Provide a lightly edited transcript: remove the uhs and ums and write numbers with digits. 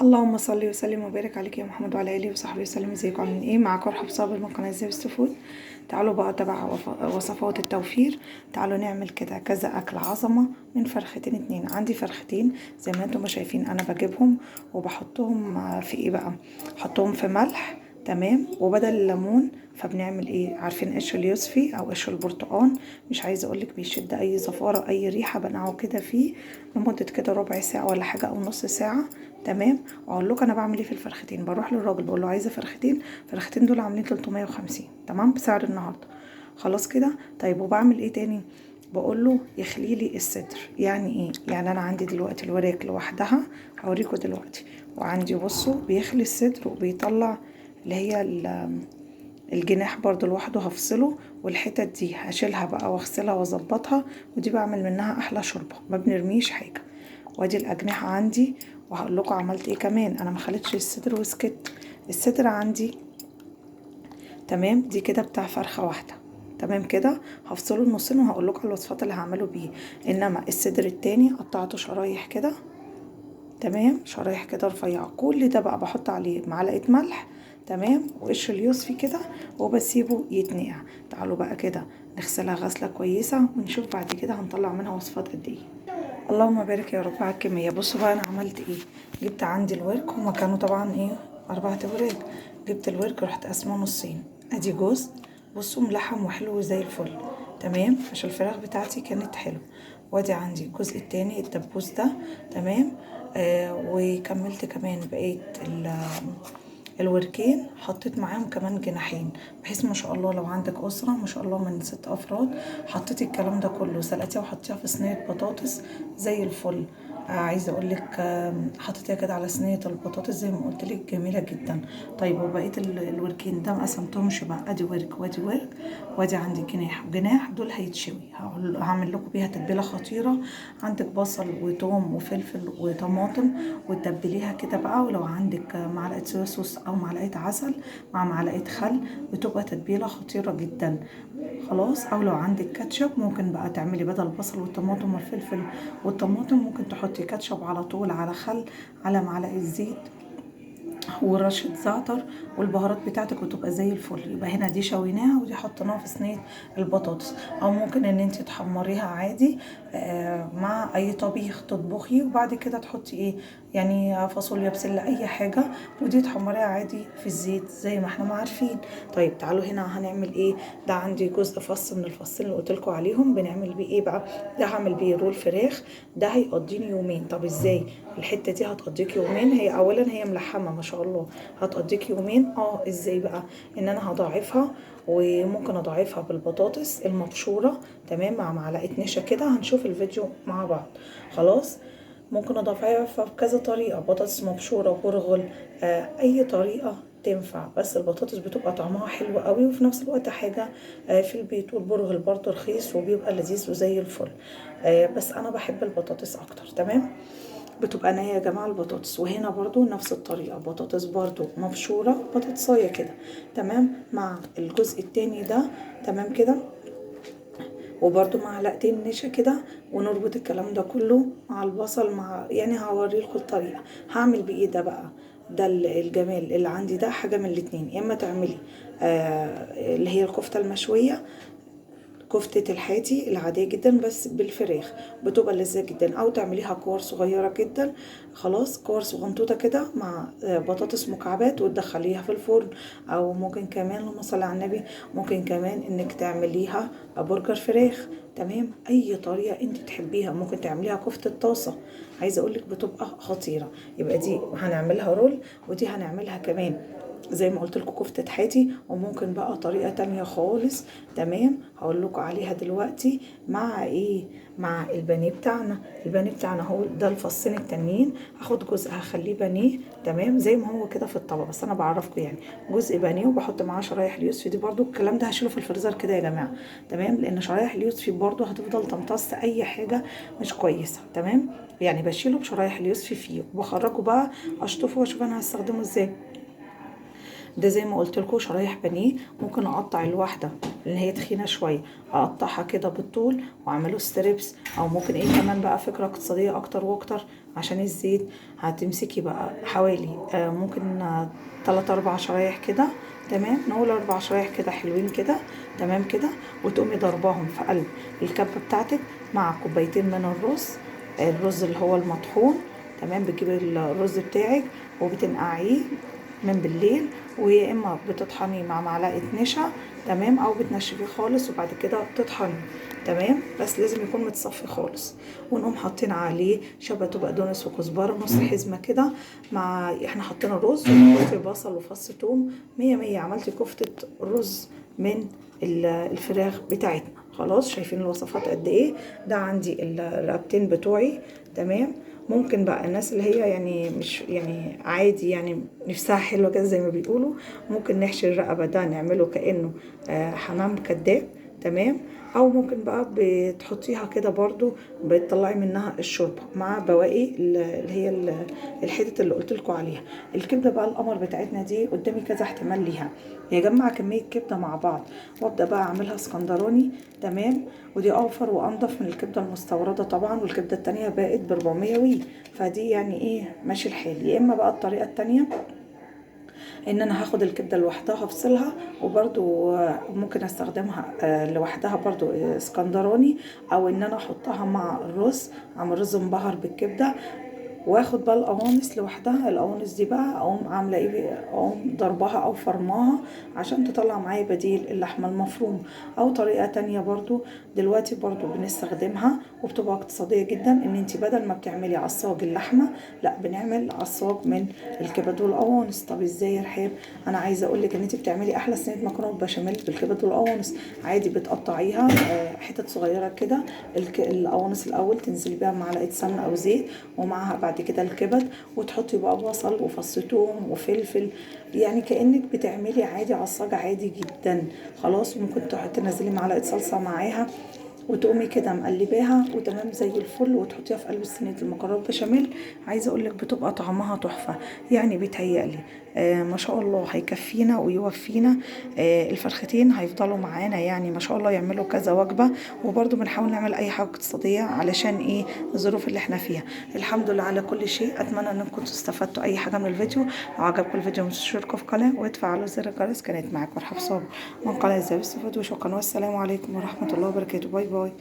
اللهم صل وسلم وبارك عليك يا محمد وعلى اله وصحبه وسلم. ازيكم عاملين ايه؟ معاكم رحب صابر من قناه ازاي فود. تعالوا بقى تبع وصفات التوفير. تعالوا نعمل كده كذا اكل عظمه من فرختين اتنين. عندي فرختين زي ما انتم شايفين، انا بجيبهم وبحطهم في ايه بقى، احطهم في ملح تمام، وبدل الليمون فبنعمل ايه؟ عارفين قشر اليوسفي او قشر البرتقال؟ مش عايزه اقولك بيشد اي زفاره اي ريحه. بنقعه كده فيه لمده كده ربع ساعه ولا حاجه او نص ساعه تمام. واقول لكم انا بعمل ايه في الفرختين. بروح للراجل بقول له عايزه فرختين دول عاملين 350 تمام بسعر النهارده. خلاص كده. طيب وبعمل ايه تاني؟ بقول له يخلي لي الصدر. يعني ايه؟ يعني انا عندي دلوقتي الوراك لوحدها، هوريكم دلوقتي. وعندي بصوا بيخلي الصدر وبيطلع اللي هي الجناح برضو لوحده هفصله، والحتت دي هشيلها بقى واغسلها واظبطها، ودي بعمل منها احلى شوربه ما بنرميش حاجه. وادي الاجنحه عندي. وهقول لكم عملت ايه كمان. انا ما خليتش الصدر وسكت. الصدر عندي تمام، دي كده بتاع فرخه واحده تمام كده. هفصله النصين وهقول لكم الوصفات اللي هعمله بيه. انما الصدر التاني قطعته شرايح كده تمام، شرايح كده رفيعه. كل ده بقى بحط عليه معلقه ملح تمام وقشر اليوسفي كده، وبسيبه يتنقع. تعالوا بقى كده نغسلها غسله كويسه ونشوف بعد كده هنطلع منها وصفات قد ايه. اللهم بارك يا رب على الكميه. بصوا بقى انا عملت ايه. جبت عندي الورك، هما كانوا طبعا ايه 4 وراك. جبت الورك رحت قسمه نصين. ادي جوز بصوا ملحم وحلو زي الفل تمام، عشان الفراخ بتاعتي كانت حلوه. وادي عندي الجزء التاني الدبوس ده تمام. وكملت كمان بقيت الوركين، حطيت معاهم كمان جناحين، بحيث ما شاء الله لو عندك أسرة ما شاء الله من 6 أفراد حطيتي الكلام ده كله سلقتيها وحطيتيها في صينية بطاطس زي الفل. عايزه اقول لك حطيتيها كده على صينيه البطاطس زي ما قلت لك جميله جدا. طيب وبقيه الوركين ده ما قسمتهمش بقى، ادي ورك وادي ورك وادي عندي جناح وجناح، دول هيتشوي. هعمل لكم بيها تتبيله خطيره. عندك بصل وتوم وفلفل وطماطم وتتبليها كده بقى. ولو عندك معلقه صويا صوص او معلقه عسل مع معلقه خل بتبقى تتبيله خطيره جدا. خلاص. او لو عندك كاتشب ممكن بقى تعملي بدل البصل والطماطم والفلفل والطماطم ممكن تحطي كاتشب على طول، على خل، على معلقه زيت ورشه زعتر والبهارات بتاعتك وتبقى زي الفل. يبقى هنا دي شويناها ودي حطيناها في صينيه البطاطس. او ممكن ان انت تحمريها عادي مع اي طبيخ تطبخي، وبعد كده تحطي ايه يعني فاصوليا بسله اي حاجه، ودي تحمريها عادي في الزيت زي ما احنا ما عارفين. طيب تعالوا هنا هنعمل ايه. ده عندي جزء فص من الفصين اللي قلت لكم عليهم. بنعمل بيه ايه بقى؟ ده هعمل بيه رول فراخ. ده هيقضيني يومين. طب ازاي؟ الحته دي هتقضيك يومين. هي اولا هي ملحمه ما شاء الله، هتقضيك يومين. ازاي بقى؟ ان انا هضاعفها، وممكن اضاعفها بالبطاطس المبشوره تمام مع معلقه نشا كده. هنشوف الفيديو مع بعض. خلاص. ممكن اضاعفها بكذا طريقه، بطاطس مبشوره، برغل، اي طريقه تنفع. بس البطاطس بتبقى طعمها حلو قوي، وفي نفس الوقت حاجه في البيت. والبرغل برضه رخيص وبيبقى لذيذ وزي الفل. بس انا بحب البطاطس اكتر تمام. بتبقى نية يا جماعة البطاطس. وهنا برضو نفس الطريقة، بطاطس برضو مبشورة بطاطساية كده تمام مع الجزء التاني ده تمام كده. وبرضو معلقتين نشا كده، ونربط الكلام ده كله مع البصل مع يعني هوريلكم الطريقة هعمل بايه ده بقى. ده الجمال اللي عندي ده حاجة من الاتنين. يا اما تعملي اللي هي الكفتة المشوية، كفتة الحاتي العادية جدا بس بالفراخ بتبقى لذيذة جدا، او تعمليها كور صغيرة جدا. خلاص كور صغنطوطة كده مع بطاطس مكعبات وتدخليها في الفرن. او ممكن كمان اللهم صل على النبي، ممكن كمان انك تعمليها برجر فراخ تمام. اي طريقة انت تحبيها. ممكن تعمليها كفتة طاسة، عايزة اقولك بتبقى خطيرة. يبقى دي هنعملها رول، ودي هنعملها كمان زي ما قلت لكم كفتة حاتي. وممكن بقى طريقة تانية خالص تمام هقول لكم عليها دلوقتي. مع ايه؟ مع البانيه بتاعنا. البانيه بتاعنا هو ده الفصين التانيين. هاخد جزء هخليه بانيه تمام زي ما هو كده في الطبق، بس انا بعرفكم يعني جزء بانيه وبحط معاه شرايح اليوسفي. دي برضو الكلام ده هشيله في الفريزر كده يا جماعه تمام، لان شرايح اليوسفي برضو هتفضل تمتص اي حاجه مش كويسه تمام. يعني بشيله بشرايح اليوسفي فيه وبخرجه بقى اشطفه واشوف انا هستخدمه ازاي. ده زي ما قلت لكم شرايح بانيه. ممكن اقطع الواحده اللي هي تخينه شويه، اقطعها كده بالطول واعمله ستريبس، او ممكن ايه كمان بقى فكره اقتصاديه اكتر واكتر عشان الزيت. هتمسكي بقى حوالي ممكن 3 4 شرايح كده، تمام، نقول 4 شرايح كده حلوين كده، تمام كده، وتقومي ضرباهم في قلب الكبه بتاعتك مع كوبايتين من الرز اللي هو المطحون، تمام. بتجيبي الرز بتاعك وبتنقعيه من بالليل، ويا اما بتطحني مع معلقه نشا، تمام، او بتنشفيه خالص وبعد كده بتطحني، تمام، بس لازم يكون متصفي خالص. ونقوم حاطين عليه شبت وبقدونس وكزبره نص حزمه كده، مع احنا حاطين الرز وفي بصل وفص ثوم. مية مية، عملتي كفته رز من الفراخ بتاعتنا. خلاص، شايفين الوصفات قد ايه؟ ده عندي الرقبتين بتوعي، تمام. ممكن بقى الناس اللي هي يعني مش يعني عادي، يعني نفسها حلوه كده زي ما بيقولوا، ممكن نحشي الرقبه ده نعمله كانه حمام كداب، تمام. او ممكن بقى بتحطيها كده برضو، بتطلعي منها الشوربه مع بواقي اللي هي الحتت اللي قلت لكم عليها. الكبده بقى القمر بتاعتنا دي قدامي كذا احتمال ليها، يا جماعه كميه كبده مع بعض وابدا بقى اعملها اسكندراني، تمام. ودي اوفر وانضف من الكبده المستورده طبعا، والكبده التانية بقت ب 400 وي، فدي يعني ايه ماشي الحال. يا اما بقى الطريقه التانية ان انا هاخد الكبده لوحدها افصلها، وبرده ممكن استخدمها لوحدها برضو اسكندراني، او ان انا احطها مع الرز، اعمل رز مبهر بالكبده، واخد بقى القوانص لوحدها. القوانص دي بقى اقوم عامله ايه، اقوم ضربها او فرماها عشان تطلع معايا بديل اللحمه المفرومه. او طريقه تانية برضو دلوقتي برضو بنستخدمها وبتبقى اقتصاديه جدا، ان انت بدل ما بتعملي عصاج اللحمه، لا بنعمل عصاج من الكبد والقوانص. طب ازاي يا رحاب؟ انا عايزه اقول لك ان انت بتعملي احلى صينيه مكرونه بشاميل بالكبد والقوانص. عادي بتقطعيها حتت صغيره كده، القوانص الاول تنزلي بيها بمعلقه سمنه او زيت، ومعها بعد كده الكبد، وتحطي بقى بصل وفص ثوم وفلفل، يعني كأنك بتعملي عادي عصاج عادي جدا. خلاص، وممكن تنزلي معلقة صلصة معاها، وتقومي كده مقلباها وتمام زي الفل، وتحطيها في قلب صينيه المكرونه بشاميل. عايزه اقول لك بتبقى طعمها تحفه، يعني بيتهيألي ما شاء الله هيكفينا ويوفينا. الفرختين هيفضلوا معانا يعني ما شاء الله يعملوا كذا وجبه. وبرده بنحاول نعمل اي حاجه اقتصاديه علشان ايه الظروف اللي احنا فيها. الحمد لله على كل شيء. اتمنى انكم استفدتوا اي حاجه من الفيديو. لو عجبكم الفيديو ما تنسوش تشتركوا في القناه وتفعلوا زر الجرس. كانت معاكم رحاب صابر من قناه ازاي بستفاد، وشكرا والسلام عليكم ورحمه الله وبركاته. باي باي.